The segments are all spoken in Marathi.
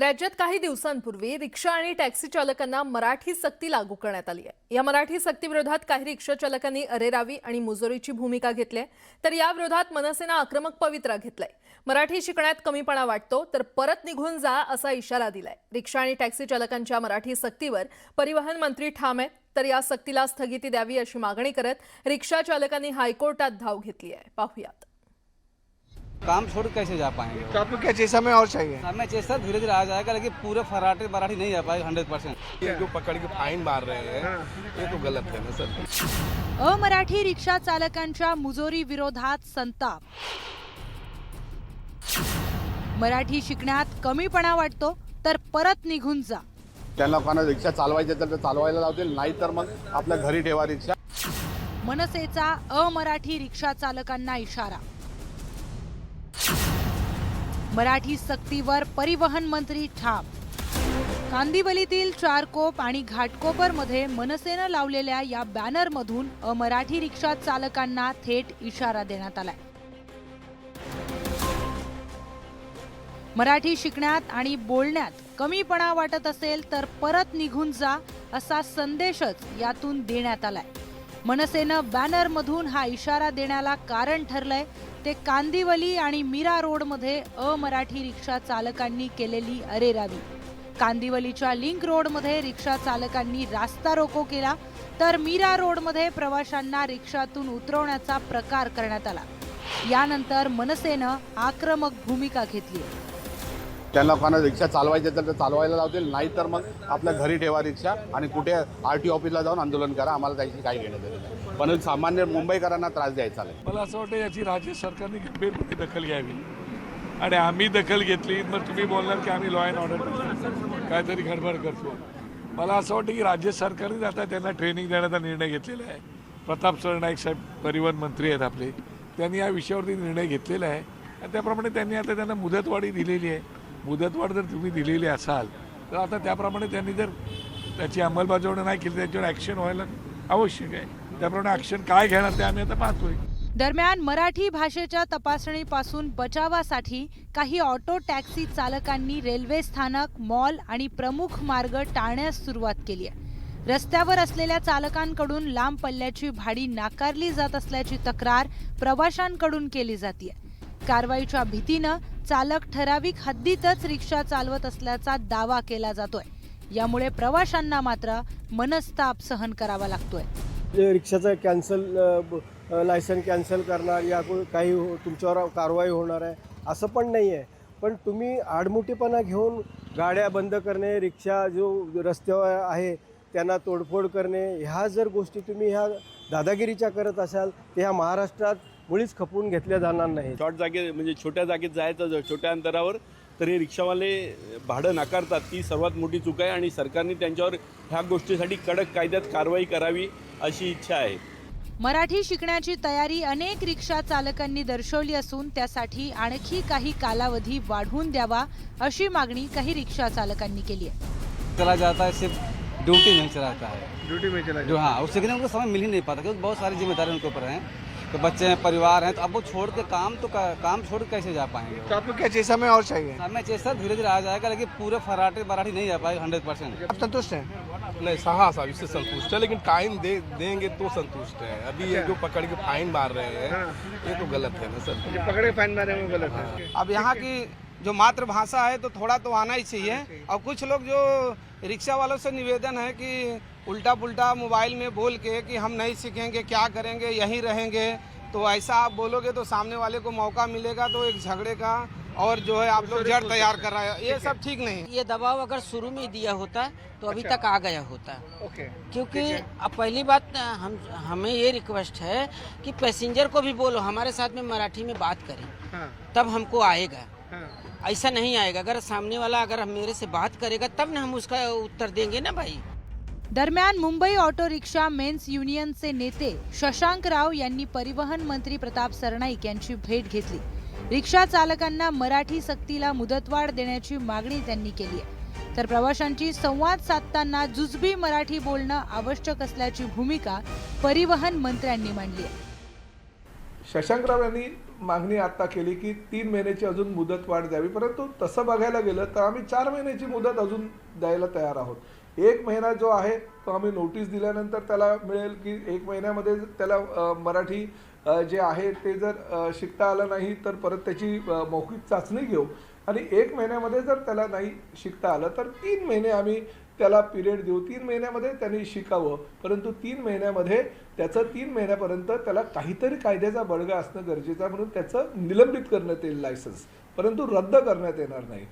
राज्यात काही दिवसांपूर्वी रिक्षा आणि टॅक्सी चालकांना मराठी सक्ती लागू करण्यात आली आहे। या मराठी सक्तीविरोधात काही रिक्षा चालकांनी अरेरावी आणि मुजोरीची भूमिका घेतली आहे, तर या विरोधात मनसेनं आक्रमक पवित्रा घेतलाय। मराठी शिकण्यात कमीपणा वाटतो तर परत निघून जा असा इशारा दिलाय। रिक्षा आणि टॅक्सी चालकांच्या मराठी सक्तीवर परिवहन मंत्री ठाम आहेत, तर या सक्तीला स्थगिती द्यावी अशी मागणी करत रिक्षा चालकांनी हायकोर्टात धाव घेतली आहे। पाहूयात। काम छोड़ कैसे जा पाएंगे? तो आपको क्या चाहिए, समय और चाहिए? समय जैसा धीरे धीरे आ जाएगा, लेकिन पूरे फराटे मराठी नहीं जा पाएगा 100%। ये जो पकड़ के फाइन मार रहे हैं ये तो गलत है ना सर। अमराठी रिक्षा चालकांच्या मुजोरी विरोधात संताप। मराठी शिकण्यात कमीपणा वाटतो तर परत निघून जा। त्यांना कोणा रिक्षा चालवायची तर ते चालवायला लावतील, नाही तर मग आपल्या घरी ठेवा रिक्षा। मनसेचा अमराठी रिक्षा चालकांना इशारा। मराठी सक्तीवर परिवहन मंत्री ठाम। कांदिवलीतील चारकोप आणि घाटकोपरमध्ये मनसेनं लावलेल्या या बॅनरमधून अमराठी रिक्षा चालकांना थेट इशारा देण्यात आलाय। मराठी शिकण्यात आणि बोलण्यात कमीपणा वाटत असेल तर परत निघून जा असा संदेशच यातून देण्यात आलाय। मनसेनं बॅनरमधून हा इशारा देण्याला कारण ठरलंय ते कांदिवली आणि मीरा रोडमध्ये अमराठी रिक्षा चालकांनी केलेली अरेरावी। कांदिवलीच्या लिंक रोडमध्ये रिक्षा चालकांनी रास्ता रोको केला, तर मीरा रोडमध्ये प्रवाशांना रिक्षातून उतरवण्याचा प्रकार करण्यात आला। यानंतर मनसेनं आक्रमक भूमिका घेतली। त्यांना कोणा रिक्षा चालवायची तर ते चालवायला लावतील, नाही तर मग आपल्या घरी ठेवा रिक्षा आणि कुठे आरटी ऑफिसला जाऊन आंदोलन करा। आम्हाला त्याची काही घेणं देणं नाही, पण सामान्य मुंबईकरांना त्रास द्यायचा नाही। मला असं वाटतं याची राज्य सरकारने गंभीरपणे दखल घ्यावी आणि आम्ही दखल घेतली तर तुम्ही बोलणार की आम्ही लॉ अँड ऑर्डर काहीतरी गडबड करतो। मला असं वाटतं की राज्य सरकारने आता त्यांना ट्रेनिंग देण्याचा निर्णय घेतलेला आहे। प्रताप सरनाईक साहेब परिवहन मंत्री आहेत आपले, त्यांनी या विषयावरती निर्णय घेतलेला आहे आणि त्याप्रमाणे त्यांनी आता त्यांना मुदतवाढी दिलेली आहे। मुदतवाढ जर तुम्ही दिलेली असाल तर आता त्याप्रमाणे त्यांनी जर त्याची अंमलबजावणी नाही केली त्याच्यावर ॲक्शन व्हायला आवश्यक आहे। त्याप्रमाणे ॲक्शन काय घेणार ते आम्ही आता पाहतोय। दरम्यान मराठी भाषेच्या तपासणीपासून बचावासाठी काही ऑटो टॅक्सी चालकांनी रेल्वे स्थानक, मॉल आणि प्रमुख मार्ग टाळण्यास सुरुवात केली आहे। रस्त्यावर असलेल्या चालकांकडून लांब पल्ल्याची भाडी नाकारली जात असल्याची तक्रार प्रवाशांकडून केली जाते। कारवाईच्या भीतीनं चालक ठराविक हद्दीतच रिक्षा चालवत असल्याचा दावा केला जातोय। यामुळे प्रवाशांना मात्र मनस्ताप सहन करावा लागतोय। रिक्षाचं कॅन्सल लायसन कॅन्सल करणार या काही तुमच्यावर कारवाई होणार आहे असं पण नाही आहे, पण तुम्ही आडमुठीपणा घेऊन गाड्या बंद करणे, रिक्षा जो रस्त्यावर आहे त्यांना तोडफोड करणे, ह्या जर गोष्टी तुम्ही ह्या दादागिरीच्या करत असाल तर ह्या महाराष्ट्रात मुळीच खपवून घेतल्या जाणार नाही। शॉर्ट जागे म्हणजे छोट्या जागेत जायचं छोट्या अंतरावर तर हे रिक्षावाले भाडं नाकारतात, ती सर्वात मोठी चूक आहे आणि सरकारने त्यांच्यावर ह्या गोष्टीसाठी कडक कायद्यात कारवाई करावी अशी इच्छा आहे। मराठी शिकण्याची तयारी अनेक रिक्षा चालकांनी दर्शवली असून त्यासाठी आणखी काही कालावधी वाढवून द्यावा अशी मागणी काही रिक्षा चालकांनी केली आहे। चला जाता है सिर्फ ड्यूटी में चलाता है, ड्यूटी में चला जो हाँ उससे उनको समय मिल ही नहीं पाता क्योंकि बहुत सारी जिम्मेदारी उनके ऊपर हैं, तो बच्चे हैं, परिवार हैं, तो अब वो छोड़ के काम छोड़ के कैसे जा पाएंगे? तो आपको क्या चाहिए, समय और चाहिए? समय जैसा धीरे धीरे आ जाएगा, लेकिन पूरे फराटे मराठी नहीं जा पाएगा 100%। आप संतुष्ट हैं? नहीं हाँ साहब इससे संतुष्ट है, लेकिन टाइम देंगे तो संतुष्ट है। अभी ये जो पकड़ के फाइन मार रहे हैं ये तो गलत है ना सर। ये पकड़ के फाइन मारे हैं वो गलत है। अब यहाँ की जो मातृभाषा है तो थोड़ा तो आना ही चाहिए। और कुछ लोग जो रिक्शा वालों से निवेदन है कि उल्टा पुल्टा मोबाइल में बोल के कि हम नहीं सीखेंगे, क्या करेंगे, यहीं रहेंगे, तो ऐसा आप बोलोगे तो सामने वाले को मौका मिलेगा तो एक झगड़े का और जो है आप लोग जड़ तैयार कर रहे हैं, ये सब ठीक नहीं। ये दबाव अगर शुरू में दिया होता तो अभी तक आ गया होता। ओके, क्योंकि अब पहली बात हमें ये रिक्वेस्ट है कि पैसेंजर को भी बोलो हमारे साथ में मराठी में बात करें, तब हमको आएगा। ऐसा नहीं आएगा, अगर सामने वाला अगर मेरे से बात करेगा तब ना हम उसका उत्तर देंगे ना भाई। दरम्यान मुंबई ऑटो रिक्षा मेन्स युनियनचे नेते शशांक राव यांनी परिवहन मंत्री प्रताप सरनाईक यांची भेट घेतली। रिक्षा चालकांना मराठी सक्तीला मुदतवाढ देण्याची मागणी त्यांनी केली आहे, तर प्रवाशांची संवाद साधताना जुजबी मराठी बोलणं आवश्यक असल्याची भूमिका परिवहन मंत्र्यांनी मांडली आहे। शशांकराव यांनी मागणी आता केली की 3 महिन्याची अजून मुदतवाढ द्यावी, परंतु तसं बघायला गेलं तर आम्ही 4 महिन्याची मुदत अजून द्यायला तयार आहोत. 1 महिना जो आहे तो आम्ही नोटीस दिल्यानंतर त्याला मिळेल की 1 महिन्यामध्ये त्याला मराठी जे आहे ते जर शिकता आलं नाही तर परत त्याची मौखिक चाचणी घेऊ आणि 1 महिन्यामध्ये जर त्याला नाही शिकता आलं तर 3 महिने आम्ही त्याला पिरियड देऊ. 3 महिन्यामध्ये त्यांनी शिकावं, परंतु 3 महिन्यामध्ये त्याचं 3 महिन्यापर्यंत त्याला काहीतरी कायद्याचा बळगा असणं गरजेचं आहे, म्हणून त्याचं निलंबित करण्यात येईल लायसन्स, परंतु रद्द करण्यात येणार नाही.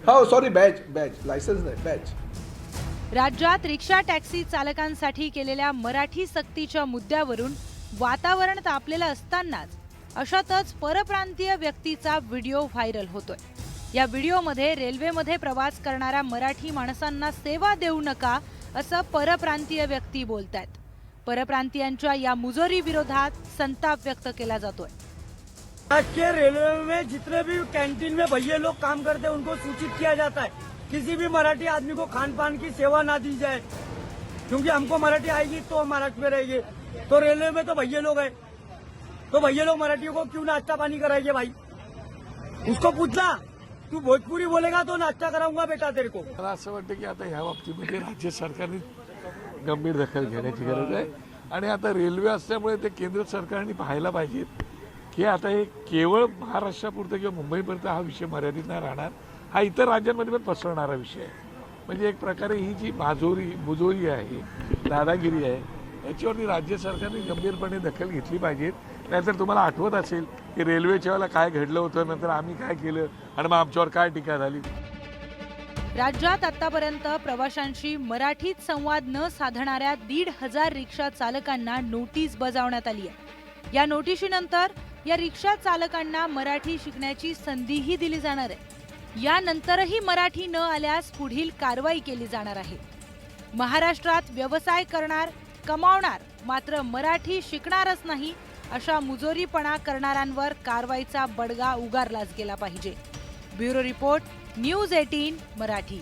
हो सॉरी, बॅच लायसन्स नाही, बॅच. राज्यात रिक्षा टॅक्सी चालकांसाठी केलेल्या मराठी सक्तीच्या मुद्द्यावरून वातावरण तापलेलं असतानाच अशातच परप्रांतीय व्यक्तीचा व्हिडिओ व्हायरल होतोय. या व्हिडिओमध्ये रेल्वेमध्ये प्रवास करणाऱ्या मराठी माणसांना सेवा देऊ नका असं परप्रांतीय व्यक्ती बोलतायत. परप्रांतीयांच्या या मुजोरी विरोधात संताप व्यक्त केला जातोय. आज के रेलवे में जितने भी कैंटीन में भैया लोग काम करते हैं उनको सूचित किया जाता है किसी भी मराठी आदमी को खान पान की सेवा ना दी जाए, क्योंकि हमको मराठी आएगी तो हम महाराष्ट्र में रहेंगे. तो रेलवे में तो भैया लोग हैं, तो भैया लोग मराठियों को क्यों नाश्ता पानी कराएंगे भाई? उसको पूछना, तू भोजपुरी बोलेगा तो नाश्ता कराऊंगा बेटा तेरे को. मला असं वाटतं की आता ह्या बाबतीमध्ये राज्य सरकारने गंभीर दखल घेण्याची गरज आहे आणि आता रेल्वे असल्यामुळे ते केंद्र सरकारने पाहायला पाहिजेत की आता हे केवळ महाराष्ट्रापुरतं किंवा मुंबईपर्यंत हा विषय मर्यादित नाही राहणार, हा इतर राज्यांमध्ये पण पसरणारा विषय आहे. म्हणजे एक प्रकारे ही जी मुजोरी आहे, दादागिरी आहे, याच्यावरती राज्य सरकारने गंभीरपणे दखल घेतली पाहिजे. नाहीतर तुम्हाला आठवत असेल की रेल्वेच्या वेळेला काय घडलं होतं, नंतर आम्ही काय केलं आणि मग आमच्यावर काय टीका झाली. राज्यात आतापर्यंत प्रवाशांशी मराठीत संवाद न साधणाऱ्या 1,500 रिक्षा चालकांना नोटीस बजावण्यात आली आहे. या नोटिशीनंतर या रिक्षा चालकांना मराठी शिकण्याची संधीही दिली जाणार आहे. यानंतरही मराठी न आल्यास पुढील कारवाई केली जाणार आहे. महाराष्ट्रात व्यवसाय करणार, कमावणार, मात्र मराठी शिकणारच नाही अशा मुजोरीपणा करणाऱ्यांवर कारवाईचा बडगा उगारलाच गेला पाहिजे. Bureau report, news 18 Marathi.